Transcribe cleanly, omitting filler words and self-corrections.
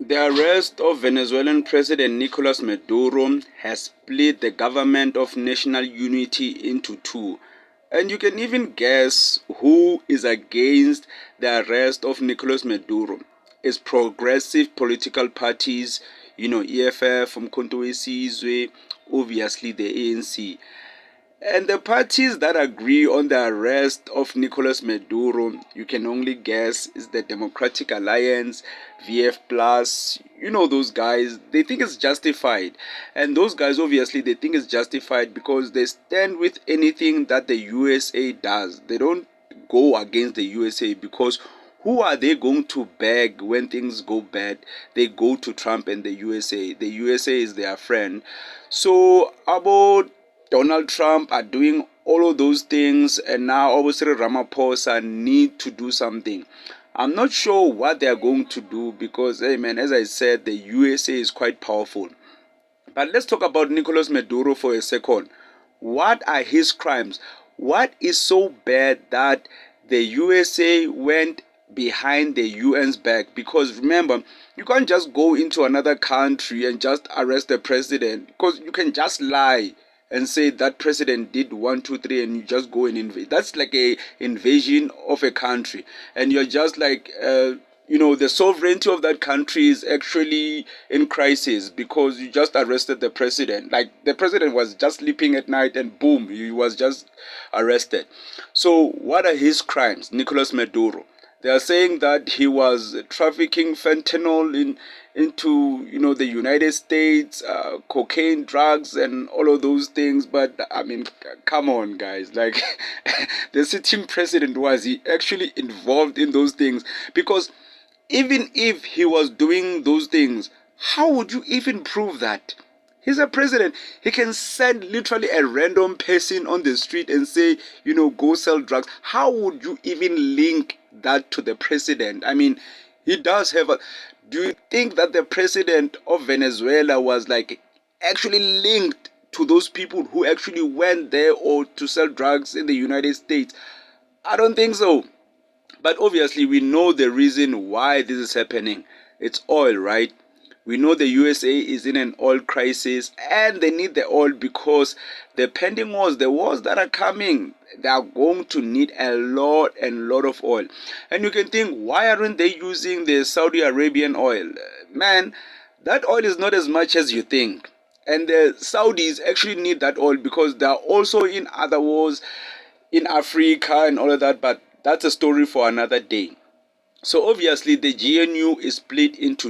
The arrest of Venezuelan President Nicolas Maduro has split the government of national unity into two. And you can even guess who is against the arrest of Nicolas Maduro. It's progressive political parties, EFF, Umkhonto weSizwe, obviously the ANC. And the parties that agree on the arrest of Nicolas Maduro, you can only guess, is the Democratic Alliance, VF Plus, those guys, they think it's justified. And those guys, obviously, they think it's justified because they stand with anything that the USA does. They don't go against the USA because who are they going to beg when things go bad? They go to Trump and the USA. The USA is their friend. So about Donald Trump are doing all of those things, and now obviously Ramaphosa need to do something. I'm not sure what they are going to do because, hey man, as I said, the USA is quite powerful. But let's talk about Nicolas Maduro for a second. What are his crimes? What is so bad that the USA went behind the UN's back? Because remember, you can't just go into another country and just arrest the president, because you can just lie and say that president did 1, 2, 3, and you just go and invade. That's like a invasion of a country, and you're just like the sovereignty of that country is actually in crisis because you just arrested the president. Like the president was just sleeping at night and boom, he was just arrested. So what are his crimes? Nicolas Maduro, they are saying that he was trafficking fentanyl into the United States, cocaine, drugs, and all of those things. But I mean, come on, guys! Like the sitting president, was he actually involved in those things? Because even if he was doing those things, how would you even prove that? He's a president. He can send literally a random person on the street and say, go sell drugs. How would you even link that to the president? I mean, he does have a. Do you think that the president of Venezuela was like actually linked to those people who actually went there or to sell drugs in the United States? I don't think so. But obviously, we know the reason why this is happening. It's oil, right? We know the USA is in an oil crisis and they need the oil because the pending wars, the wars that are coming, they are going to need a lot and lot of oil. And you can think, why aren't they using the Saudi Arabian oil? Man, that oil is not as much as you think. And the Saudis actually need that oil because they are also in other wars in Africa and all of that, but that's a story for another day. So obviously the GNU is split into